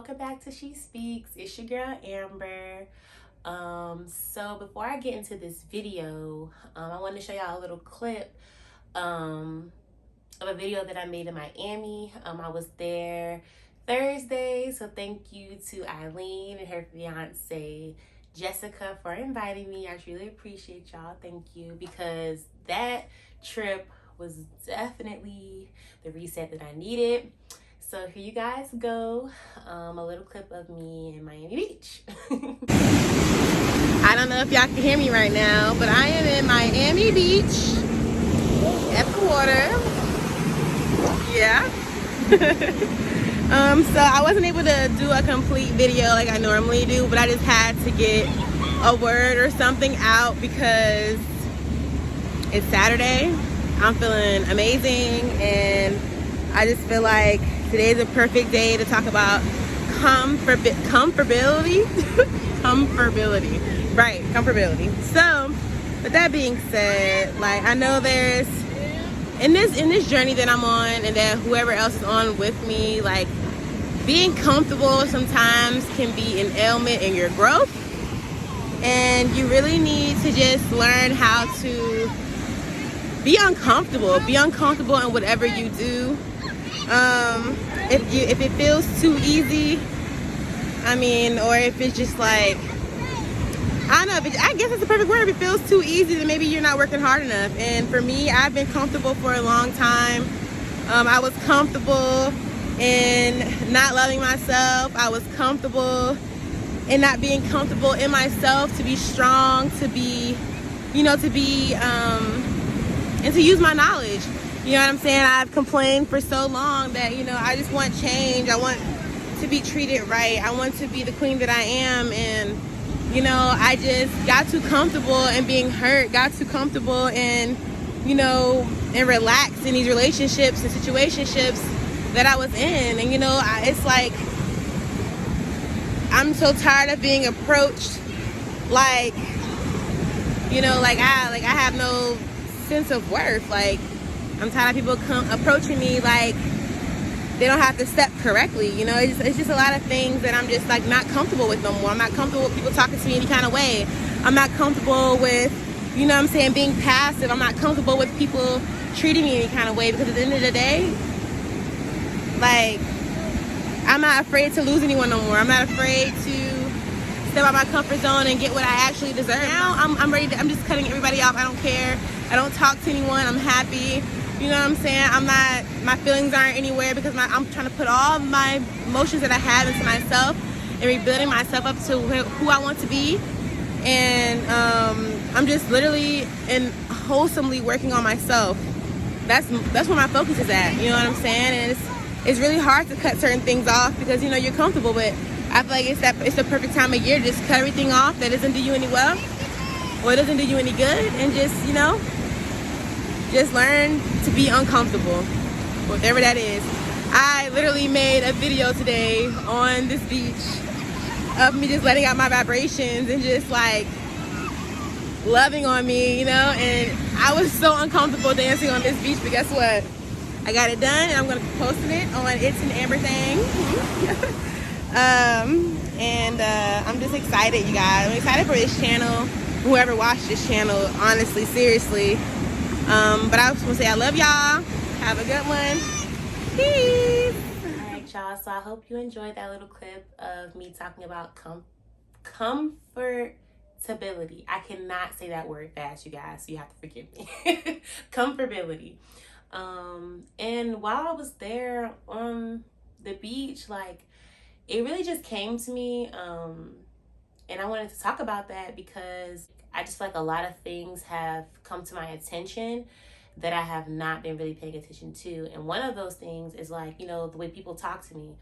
welcome back to She Speaks. It's your girl Amber. So before I get into this video, I wanted to show y'all a little clip of a video that I made in Miami. I was there Thursday, so thank you to Eileen and her fiance Jessica for inviting me. I truly appreciate y'all. Thank you, because that trip was definitely the reset that I needed. So here you guys go, a little clip of me in Miami Beach. I don't know if y'all can hear me right now, but I am in Miami Beach at the water. Yeah. So I wasn't able to do a complete video like I normally do, but I just had to get a word or something out because it's Saturday. I'm feeling amazing, and I just feel like today's a perfect day to talk about comfortability. Comfortability. So with that being said, like, I know there's in this journey that I'm on, and that whoever else is on with me, like, being comfortable sometimes can be an ailment in your growth, and you really need to just learn how to be uncomfortable in whatever you do. If it feels too easy, I mean, or if it's just like, I don't know, I guess it's the perfect word. If it feels too easy, then maybe you're not working hard enough. And for me, I've been comfortable for a long time. I was comfortable in not loving myself. I was comfortable in not being comfortable in myself, to be strong, to be, and to use my knowledge. You know what I'm saying? I've complained for so long that, I just want change. I want to be treated right. I want to be the queen that I am. And, I just got too comfortable in being hurt, got too comfortable in, and relaxed in these relationships and situationships that I was in. And, it's like, I'm so tired of being approached like, I have no sense of worth. Like, I'm tired of people approaching me like they don't have to step correctly. It's just a lot of things that I'm just like not comfortable with no more. I'm not comfortable with people talking to me any kind of way. I'm not comfortable with, being passive. I'm not comfortable with people treating me any kind of way, because at the end of the day, like, I'm not afraid to lose anyone no more. I'm not afraid to step out my comfort zone and get what I actually deserve. Now I'm ready to, I'm just cutting everybody off. I don't care. I don't talk to anyone. I'm happy. You know what I'm saying? My feelings aren't anywhere, because I'm trying to put all my emotions that I have into myself and rebuilding myself up to who I want to be. And I'm just literally and wholesomely working on myself. That's where my focus is at. You know what I'm saying? And it's really hard to cut certain things off because, you're comfortable, but I feel like it's the perfect time of year to just cut everything off that doesn't do you any well or doesn't do you any good, and just, just learn to be uncomfortable, whatever that is. I literally made a video today on this beach of me just letting out my vibrations and just like loving on me, and I was so uncomfortable dancing on this beach, but guess what? I got it done, and I'm gonna be posting it on It's an Amber Thing. I'm just excited, you guys. I'm excited for this channel. Whoever watched this channel, honestly, seriously. But I was gonna say I love y'all. Have a good one. Peace. All right, y'all. So I hope you enjoyed that little clip of me talking about comfortability. I cannot say that word fast, you guys, so you have to forgive me. Comfortability. And while I was there on the beach, like, it really just came to me, and I wanted to talk about that because I just feel like a lot of things have come to my attention that I have not been really paying attention to. And one of those things is, like, the way people talk to me.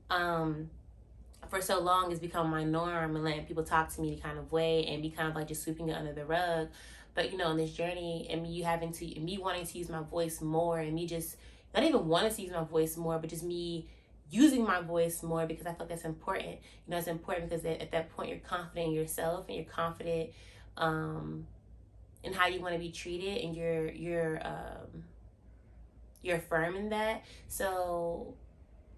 For so long it's become my norm, and letting people talk to me the kind of way and be kind of like just sweeping it under the rug. But in this journey, and me wanting to use my voice more, and me just not even wanting to use my voice more, but just me using my voice more, because I feel like that's important. It's important because at that point you're confident in yourself, and you're confident in how you want to be treated, and you're firm in that. So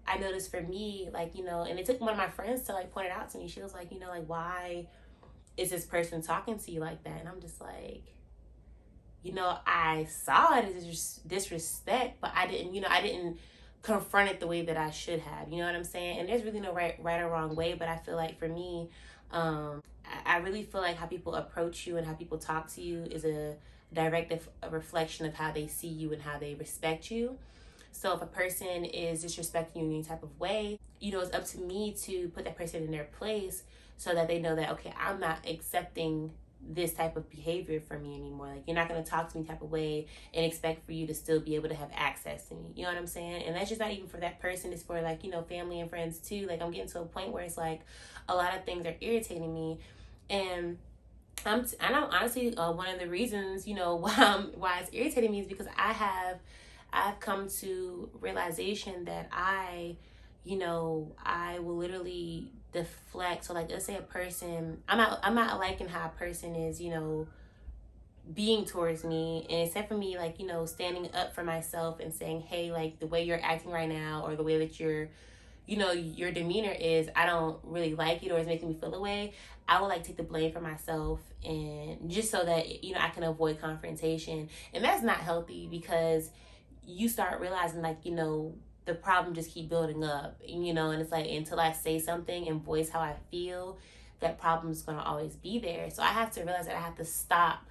I noticed for me, like, and it took one of my friends to like point it out to me. She was like, like, why is this person talking to you like that? And I'm just like, I saw it as disrespect, but I didn't confront it the way that I should have. You know what I'm saying? And there's really no right or wrong way, but I feel like for me, I really feel like how people approach you and how people talk to you is a a reflection of how they see you and how they respect you. So if a person is disrespecting you in any type of way, it's up to me to put that person in their place so that they know that, okay, I'm not accepting this type of behavior from me anymore. Like, you're not going to talk to me type of way and expect for you to still be able to have access to me. You know what I'm saying? And that's just not even for that person. It's for like, family and friends too. Like, I'm getting to a point where it's like a lot of things are irritating me. And I know honestly, one of the reasons, why it's irritating me is because I've come to realization that I will literally deflect. So like, let's say a person, I'm not liking how a person is, being towards me, and except for me, like, standing up for myself and saying, hey, like, the way you're acting right now, or the way that your demeanor is, I don't really like it, or it's making me feel away. I would like take the blame for myself, and just so that I can avoid confrontation. And that's not healthy, because you start realizing, like, the problem just keep building up, and it's like, until I say something and voice how I feel, that problem is going to always be there. So I have to realize that I have to stop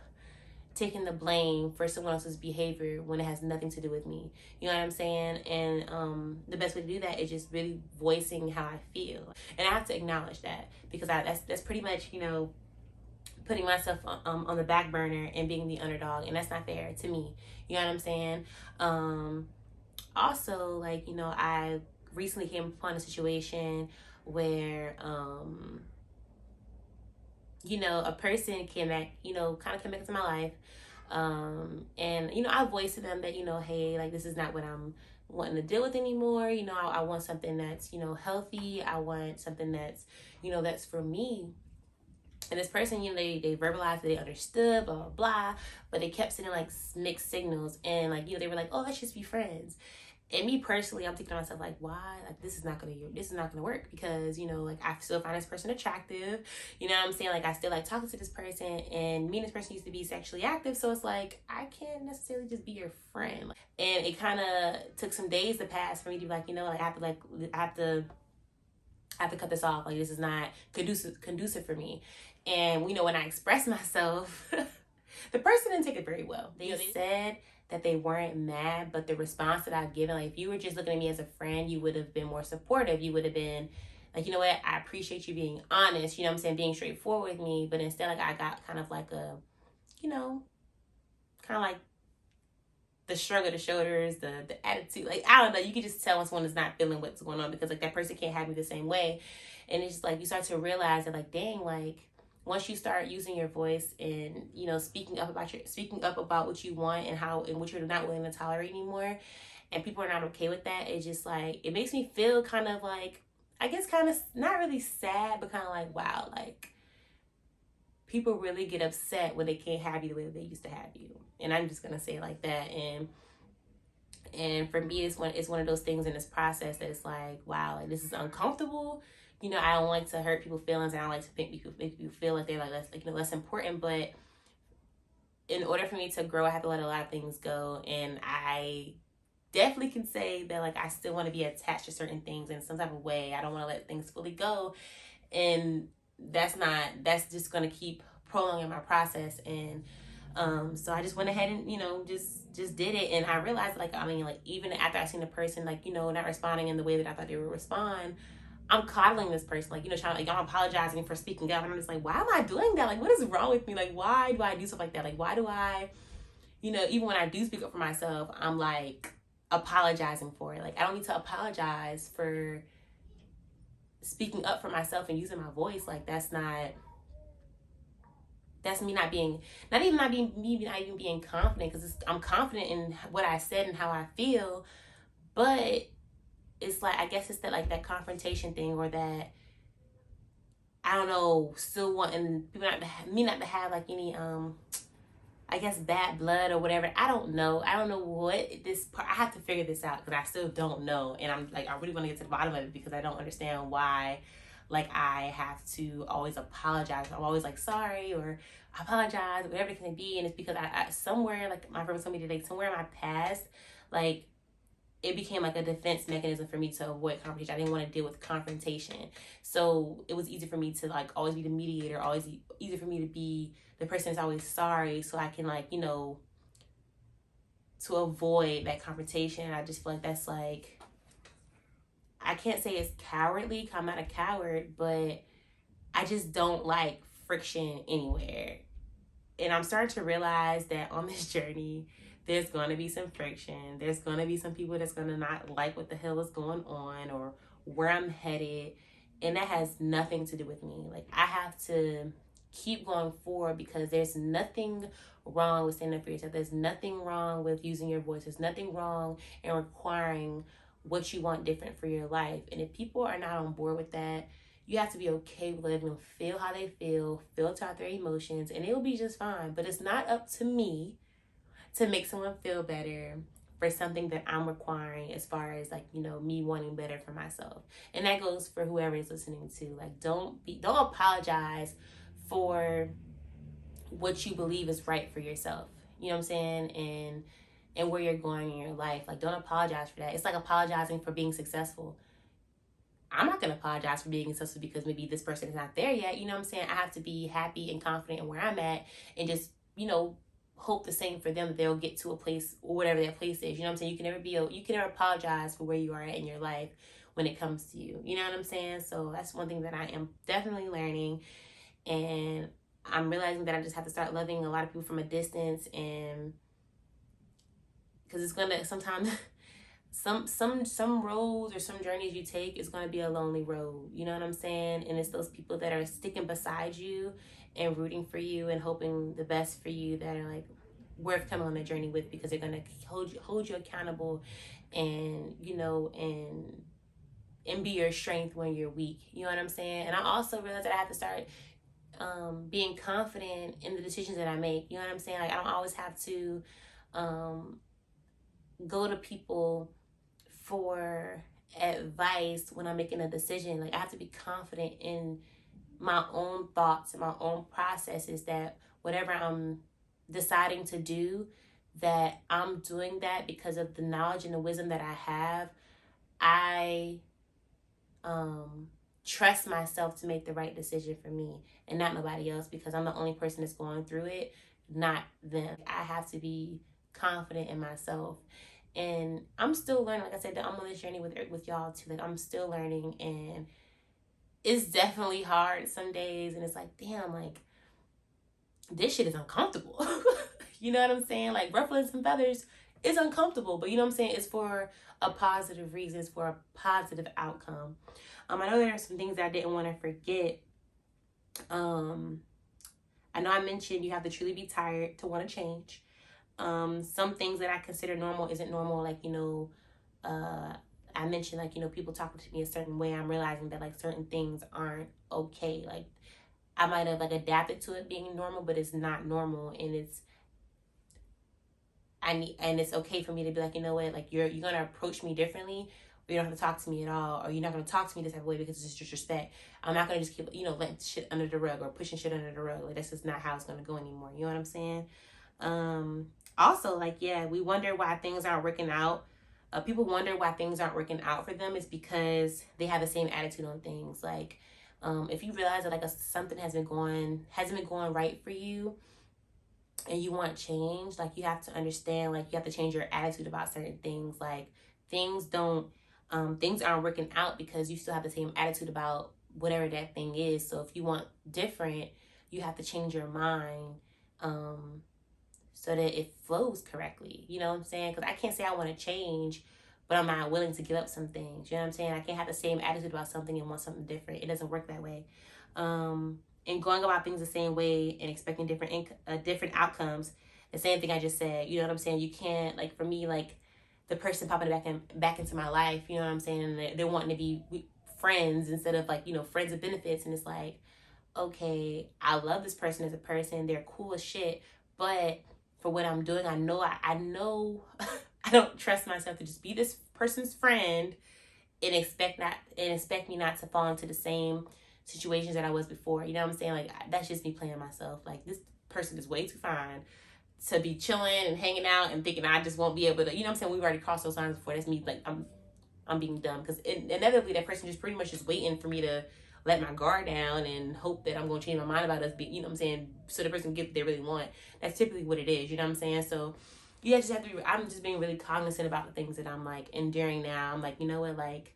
taking the blame for someone else's behavior when it has nothing to do with me. You know what I'm saying? And the best way to do that is just really voicing how I feel. And I have to acknowledge that, because that's pretty much, putting myself on the back burner and being the underdog, and that's not fair to me. You know what I'm saying? Also, like, I recently came upon a situation where a person came back, kind of came back into my life. And, I voiced to them that, hey, like, this is not what I'm wanting to deal with anymore. I want something that's, healthy. I want something that's, that's for me. And this person, they verbalized that they understood, blah, blah, blah, but they kept sending like mixed signals. And like, they were like, oh, let's just be friends. And me personally, I'm thinking to myself, like, why? Like, this is not gonna work, because, like, I still find this person attractive. You know what I'm saying? Like, I still like talking to this person, and me and this person used to be sexually active. So it's like, I can't necessarily just be your friend. And it kind of took some days to pass for me to be like, like, I have to cut this off. Like, this is not conducive for me. And, when I expressed myself, the person didn't take it very well. They said that they weren't mad, but the response that I've given, like, if you were just looking at me as a friend, you would have been more supportive. You would have been like, you know what, I appreciate you being honest, you know what I'm saying, being straightforward with me. But instead, like, I got kind of like a, kind of like the shrug of the shoulders, the attitude. Like, I don't know, you can just tell when someone is not feeling what's going on, because like, that person can't have me the same way. And it's just like, you start to realize that, like, dang, like, once you start using your voice and, speaking up about what you want and what you're not willing to tolerate anymore, and people are not okay with that, it's just like, it makes me feel kind of like, I guess, kind of not really sad, but kind of like, wow, like, people really get upset when they can't have you the way that they used to have you. And I'm just gonna say it like that. And for me, it's one of those things in this process that it's like, wow, like, this is uncomfortable. I don't like to hurt people's feelings, and I don't like to make people feel like they're like less important. But in order for me to grow, I have to let a lot of things go. And I definitely can say that, like, I still want to be attached to certain things in some type of way. I don't want to let things fully go. And that's just going to keep prolonging my process. And so I just went ahead and, just did it. And I realized, like, I mean, like, even after I seen the person, like, not responding in the way that I thought they would respond, I'm coddling this person, like, trying to, like, I'm apologizing for speaking up. And I'm just like, why am I doing that? Like, what is wrong with me? Like, why do I do stuff like that? Like, why do I, even when I do speak up for myself, I'm like apologizing for it. Like, I don't need to apologize for speaking up for myself and using my voice. Like, that's me not even being confident, because I'm confident in what I said and how I feel. But it's like, I guess it's that confrontation thing, or that, I don't know, still wanting people not to have like any I guess bad blood or whatever. I don't know. I don't know what this part. I have to figure this out because I still don't know, and I'm like, I really want to get to the bottom of it because I don't understand why. Like I have to always apologize. I'm always like sorry or I apologize, whatever it can be, and it's because I somewhere, like my friend told me today, somewhere in my past, like it became like a defense mechanism for me to avoid confrontation. I didn't want to deal with confrontation. So it was easy for me to like always be the mediator, always easy for me to be the person that's always sorry so I can like, to avoid that confrontation. I just feel like that's like, I can't say it's cowardly 'cause I'm not a coward, but I just don't like friction anywhere. And I'm starting to realize that on this journey, there's going to be some friction. There's going to be some people that's going to not like what the hell is going on or where I'm headed. And that has nothing to do with me. Like, I have to keep going forward because there's nothing wrong with standing up for yourself. There's nothing wrong with using your voice. There's nothing wrong in requiring what you want different for your life. And if people are not on board with that, you have to be okay with letting them feel how they feel, filter out their emotions, and it'll be just fine. But it's not up to me to make someone feel better for something that I'm requiring as far as like, me wanting better for myself. And that goes for whoever is listening to. Like, don't apologize for what you believe is right for yourself. You know what I'm saying? And where you're going in your life. Like, don't apologize for that. It's like apologizing for being successful. I'm not going to apologize for being successful because maybe this person is not there yet. You know what I'm saying? I have to be happy and confident in where I'm at and just, hope the same for them that they'll get to a place or whatever that place is. You know what I'm saying? You can never apologize for where you are at in your life when it comes to you. You know what I'm saying? So that's one thing that I am definitely learning. And I'm realizing that I just have to start loving a lot of people from a distance, and because it's going to sometimes some roads or some journeys you take is going to be a lonely road. You know what I'm saying? And it's those people that are sticking beside you and rooting for you and hoping the best for you that are like worth coming on the journey with, because they're going to hold you accountable and and be your strength when you're weak. You know what I'm saying? And I also realized that I have to start being confident in the decisions that I make. You know what I'm saying? Like, I don't always have to go to people for advice when I'm making a decision. Like, I have to be confident in my own thoughts and my own processes, that whatever I'm deciding to do, that I'm doing that because of the knowledge and the wisdom that I have. I trust myself to make the right decision for me and not nobody else, because I'm the only person that's going through it, not them. I have to be confident in myself. And I'm still learning. Like I said, I'm on this journey with y'all too. Like, I'm still learning, and it's definitely hard some days. And it's like, damn, like, this shit is uncomfortable. You know what I'm saying? Like, ruffling some feathers is uncomfortable, but you know what I'm saying? It's for a positive reason. It's for a positive outcome. I know there are some things that I didn't want to forget. I know I mentioned you have to truly be tired to want to change. Some things that I consider normal isn't normal. Like, I mentioned, like, people talking to me a certain way. I'm realizing that, like, certain things aren't okay. Like, I might have, like, adapted to it being normal, but it's not normal. And it's okay for me to be like, you know what, like, you're going to approach me differently, or you don't have to talk to me at all, or you're not going to talk to me this type of way because it's disrespect. I'm not going to just keep, letting shit under the rug or pushing shit under the rug. Like, that's just not how it's going to go anymore. You know what I'm saying? Also, like, yeah, we wonder why things aren't working out. People wonder why things aren't working out for them. It's because they have the same attitude on things. Like, if you realize that, like, something hasn't been going right for you, and you want change, like, you have to understand, like, you have to change your attitude about certain things. Like, things aren't working out because you still have the same attitude about whatever that thing is. So if you want different, you have to change your mind, so that it flows correctly. You know what I'm saying? Because I can't say I want to change, but I'm not willing to give up some things. You know what I'm saying? I can't have the same attitude about something and want something different. It doesn't work that way. And going about things the same way and expecting different outcomes, the same thing I just said. You know what I'm saying? You can't, like, for me, like, the person popping back into my life, you know what I'm saying? And they're wanting to be friends instead of, like, friends with benefits. And it's like, okay, I love this person as a person. They're cool as shit, but for what I'm doing. I know I know I don't trust myself to just be this person's friend and expect me not to fall into the same situations that I was before. You know what I'm saying? Like, that's just me playing myself. Like, this person is way too fine to be chilling and hanging out and thinking I just won't be able to. You know what I'm saying? We've already crossed those lines before. That's me. Like, I'm being dumb, because inevitably that person just pretty much just waiting for me to let my guard down and hope that I'm going to change my mind about us being, you know what I'm saying, so the person can get what they really want. That's typically what it is, you know what I'm saying? So you guys just have to be, I'm just being really cognizant about the things that I'm like enduring now. I'm like, you know what, like,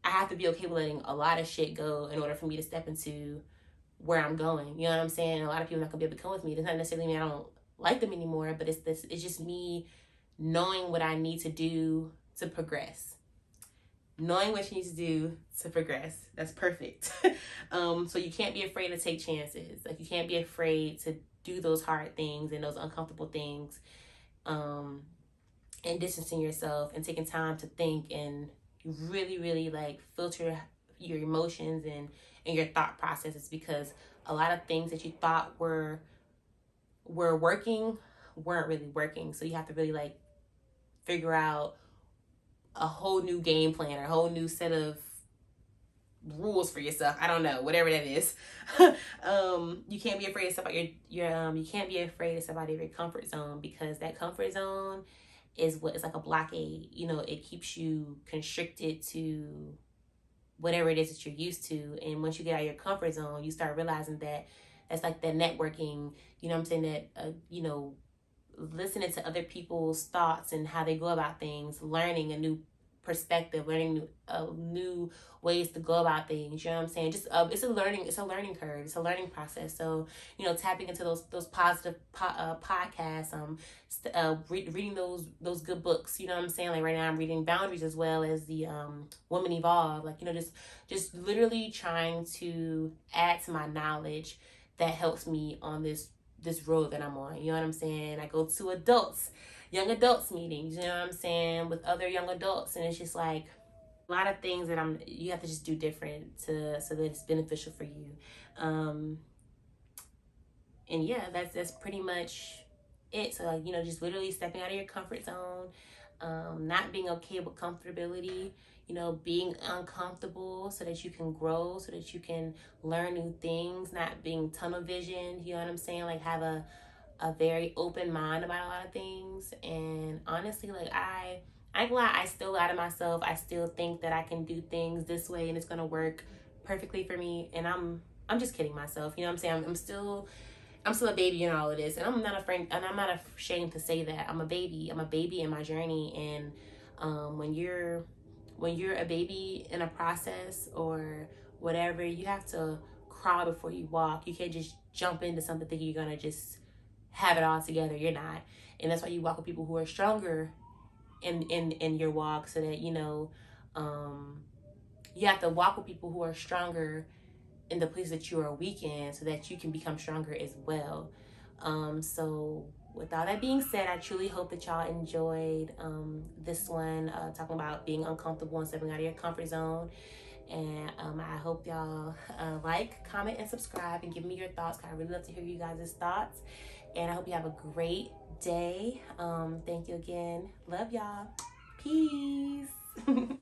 I have to be okay with letting a lot of shit go in order for me to step into where I'm going. You know what I'm saying? A lot of people are not gonna be able to come with me. It does not necessarily mean I don't like them anymore, but it's just me knowing what I need to do to progress. Knowing what you need to do to progress. That's perfect. So you can't be afraid to take chances. Like, you can't be afraid to do those hard things and those uncomfortable things. And distancing yourself and taking time to think and really, really like filter your emotions and your thought processes, because a lot of things that you thought were working weren't really working. So you have to really like figure out a whole new game plan or a whole new set of rules for yourself. I don't know, whatever that is. You can't be afraid to step out your you can't be afraid to step out of your comfort zone, because that comfort zone is what is like a blockade. You know, it keeps you constricted to whatever it is that you're used to. And once you get out of your comfort zone, you start realizing that that's like that networking, you know what I'm saying, that you know, listening to other people's thoughts and how they go about things, learning a new perspective, learning new ways to go about things. You know what I'm saying? Just it's a learning curve. It's a learning process. So, you know, tapping into those positive podcasts, reading those good books. You know what I'm saying? Like right now, I'm reading Boundaries as well as the Woman Evolve. Like, you know, just literally trying to add to my knowledge that helps me on this road that I'm on. You know what I'm saying? I go to young adults meetings, you know what I'm saying, with other young adults, and it's just like a lot of things that you have to just do different so that it's beneficial for you. And yeah, that's pretty much it. So like, you know, just literally stepping out of your comfort zone, not being okay with comfortability, you know, being uncomfortable so that you can grow, so that you can learn new things, not being tunnel vision, you know what I'm saying? Like, have a very open mind about a lot of things. And honestly, like, I ain't gonna lie, I still lie to myself. I still think that I can do things this way and it's gonna work perfectly for me. And I'm just kidding myself. You know what I'm saying? I'm still a baby in all of this, and I'm not afraid, and I'm not ashamed to say that I'm a baby. I'm a baby in my journey, and when you're a baby in a process or whatever, you have to crawl before you walk. You can't just jump into something thinking you're gonna just have it all together. You're not, and that's why you walk with people who are stronger in your walk, so that you know, you have to walk with people who are stronger in the place that you are weak in, so that you can become stronger as well. So with all that being said, I truly hope that y'all enjoyed this one, talking about being uncomfortable and stepping out of your comfort zone. And I hope y'all like, comment, and subscribe, and give me your thoughts. I really love to hear you guys' thoughts. And I hope you have a great day. Thank you again. Love y'all. Peace.